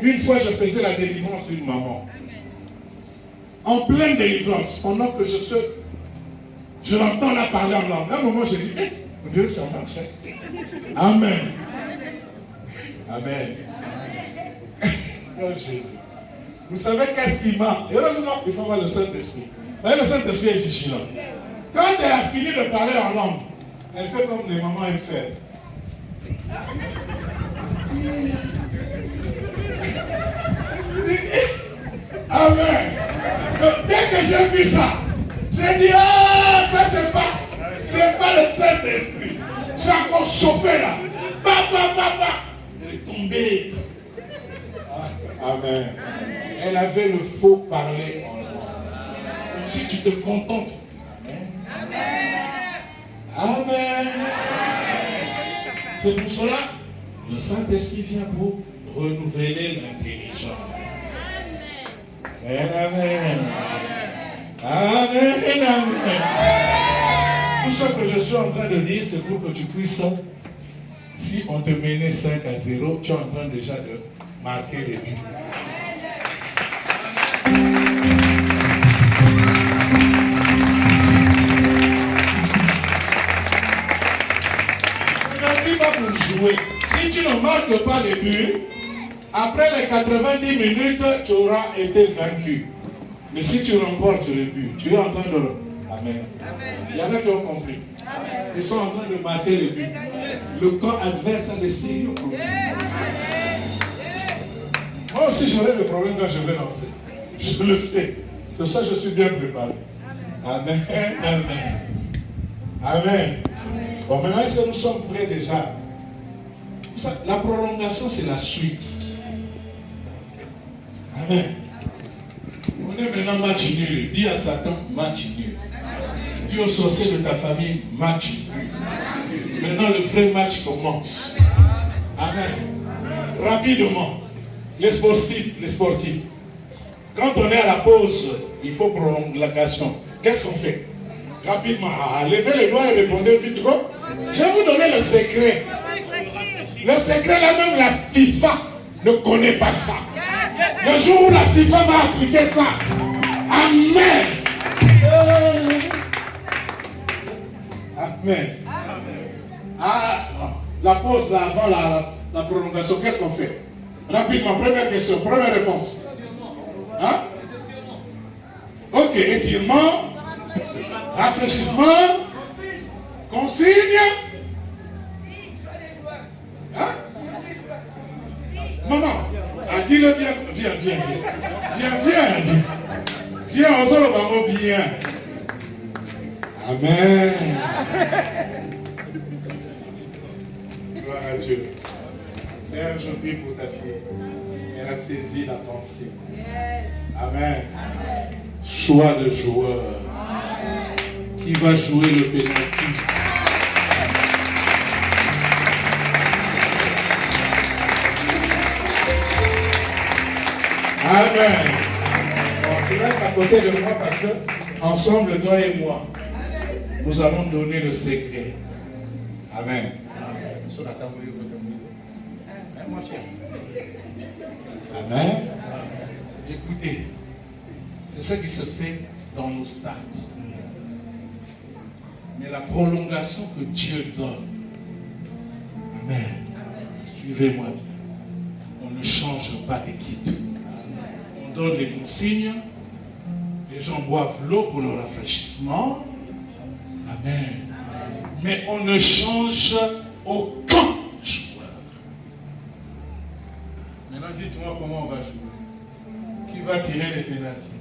Une fois, je faisais la délivrance d'une maman. En pleine délivrance, pendant que je l'entends là parler en langue. À un moment, j'ai dit, on dirait que ça marche. Amen. Amen. Oh Jésus. Vous savez qu'est-ce qui manque? Heureusement, il faut avoir le Saint-Esprit. Le Saint-Esprit est vigilant. Quand elle a fini de parler en langue, elle fait comme les mamans aiment faire. Amen. Dès que j'ai vu ça, j'ai dit, ah, ça c'est pas le Saint-Esprit. J'ai encore chauffé là. Papa. Elle est tombée. Amen. Elle avait le faux parler en langue. Donc si tu te contentes. Amen. C'est pour cela le Saint-Esprit vient pour renouveler l'intelligence. Amen. Tout ce que je suis en train de dire, c'est pour que tu puisses, si on te menait 5-0, tu es en train déjà de marquer les buts. Pour jouer. Si tu ne marques pas les buts, après les 90 minutes, tu auras été vaincu. Mais si tu remportes le but, tu es en train de... Amen. Il y en a qui ont compris. Amen. Ils sont en train de marquer les buts. Le camp adverse a des sérieux problèmes. Moi aussi, j'aurai des problèmes quand je vais rentrer. Je le sais. C'est pour ça que je suis bien préparé. Amen. Amen. Amen. Bon, maintenant, est-ce que nous sommes prêts déjà? La prolongation, c'est la suite. Amen. On est maintenant match nul. Dis à Satan, match nul. Dis aux sorciers de ta famille, match nul. Maintenant, le vrai match commence. Amen. Rapidement. Les sportifs. Quand on est à la pause, il faut prolongation. Qu'est-ce qu'on fait? Rapidement. Levez les doigts et répondez vite. Quoi? Je vais vous donner le secret. Le secret, là même la FIFA ne connaît pas ça. Le jour où la FIFA va appliquer ça, amen. Amen. La pause là, avant la prolongation, qu'est-ce qu'on fait? Rapidement, première question, première réponse. Hein? Ok, étirement, rafraîchissement, consigne. Hein? Maman, dis-le bien. Viens, on se le va bien. Amen. Gloire à Dieu. Père, je prie pour ta fille. Elle a saisi la pensée. Amen. Choix de joueur. Qui va jouer le pénalty? Amen. Bon, tu restes à côté de moi parce que ensemble, toi et moi, nous allons donner le secret. Amen. Amen. Écoutez, c'est ce qui se fait dans nos stades. Mais la prolongation que Dieu donne, amen. Suivez-moi bien. On ne change pas d'équipe. On donne les consignes. Les gens boivent l'eau pour le rafraîchissement. Amen. Mais on ne change aucun joueur. Maintenant, dites-moi comment on va jouer. Qui va tirer les pénaltys?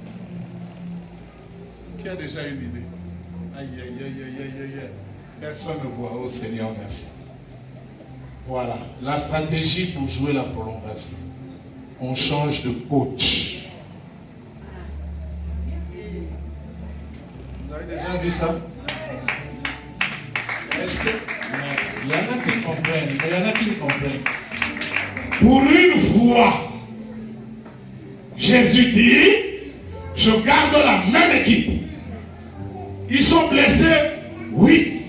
Qui a déjà une idée? Aïe. Personne ne voit. Oh Seigneur, merci. Voilà. La stratégie pour jouer la prolongation. On change de coach. Vous avez déjà vu ça? Est-ce que... Merci. Il y en a qui comprennent. Il y en a qui comprennent. Pour une fois, Jésus dit, je garde la même équipe. Ils sont blessés, oui.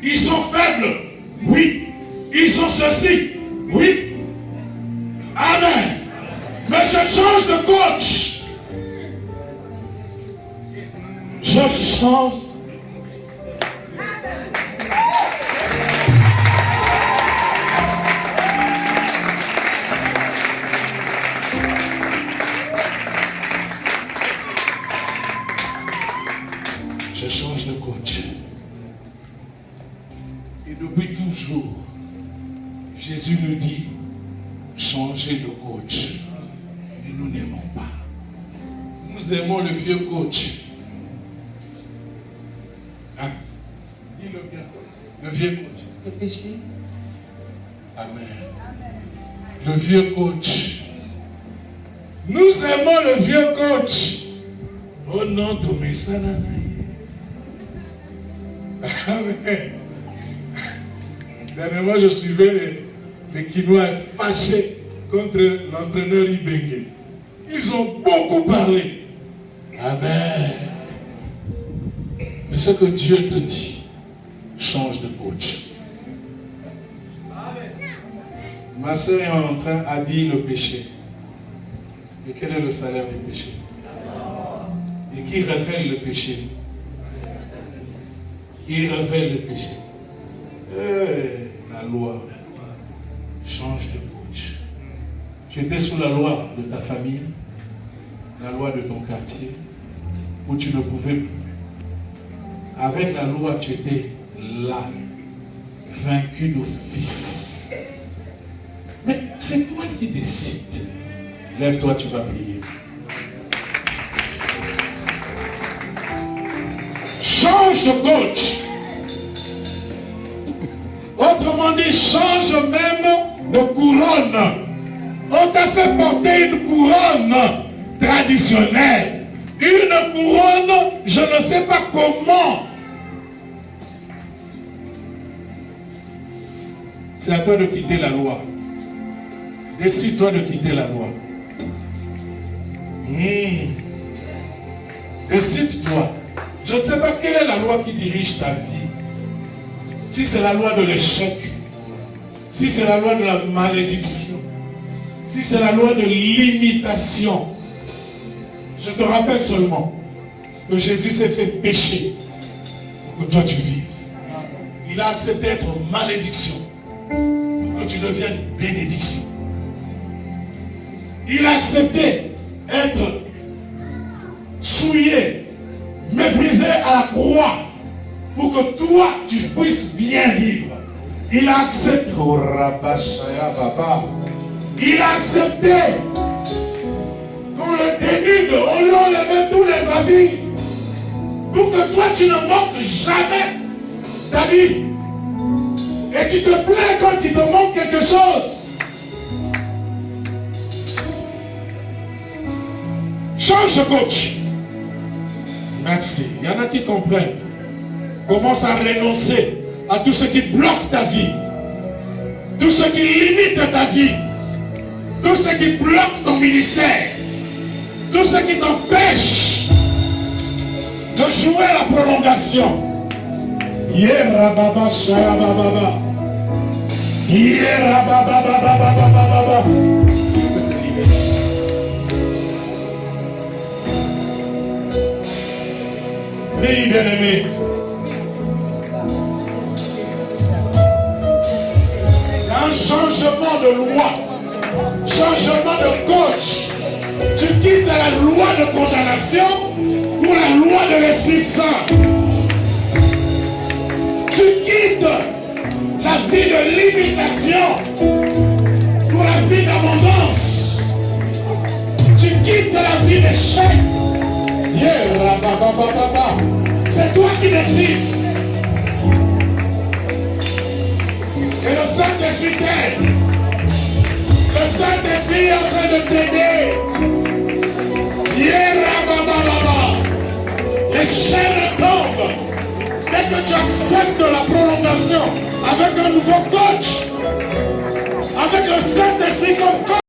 Ils sont faibles. Oui. Ils sont ceci. Oui. Amen. Mais je change de coach. Je change. Je change de coach. Et depuis toujours, Jésus nous dit, changez de coach. Mais nous n'aimons pas. Nous aimons le vieux coach. Hein? Dis-le bien. Le vieux coach. Le péché. Amen. Le vieux coach. Nous aimons le vieux coach. Oh non, tout mais ça n'a Amen. Dernièrement, je suivais les Quinois fâchés contre l'entraîneur Ibenge. Ils ont beaucoup parlé. Amen. Mais ce que Dieu te dit, change de coach. Ma soeur est en train a dit le péché. Et quel est le salaire du péché? Et qui révèle le péché? Qui révèle le péché? La loi. Change de coach. Tu étais sous la loi de ta famille, la loi de ton quartier, où tu ne pouvais plus. Avec la loi, tu étais là, vaincu d'office. Mais c'est toi qui décides. Lève-toi, tu vas prier. Change de coach. Autrement dit, change même de couronne. On t'a fait porter une couronne traditionnelle. Une couronne, je ne sais pas comment. C'est à toi de quitter la loi. Décide-toi de quitter la loi. Décide-toi. Je ne sais pas quelle est la loi qui dirige ta vie. Si c'est la loi de l'échec, si c'est la loi de la malédiction, si c'est la loi de l'imitation, je te rappelle seulement que Jésus s'est fait pécher pour que toi tu vives. Il a accepté d'être malédiction pour que tu deviennes bénédiction. Il a accepté être souillé, méprisé à la croix pour que toi tu puisses bien vivre. Il a accepté. Il a accepté qu'on le dénude, on lui enlève tous les habits pour que toi tu ne manques jamais d'habits. Et tu te plains quand il te manque quelque chose. Change de coach. Merci. Il y en a qui comprennent. Commence à renoncer à tout ce qui bloque ta vie, tout ce qui limite ta vie, tout ce qui bloque ton ministère, tout ce qui t'empêche de jouer la prolongation. Yerababa Shayababa. Yerababa. Oui, bien-aimé. Un changement de loi, changement de coach. Tu quittes la loi de condamnation pour la loi de l'Esprit Saint. Tu quittes la vie de limitation pour la vie d'abondance. Tu quittes la vie d'échec. C'est toi qui décides. Et le Saint-Esprit t'aide. Le Saint-Esprit est en train de t'aider. Les chaînes tombent. Dès que tu acceptes la prolongation avec un nouveau coach, avec le Saint-Esprit comme coach.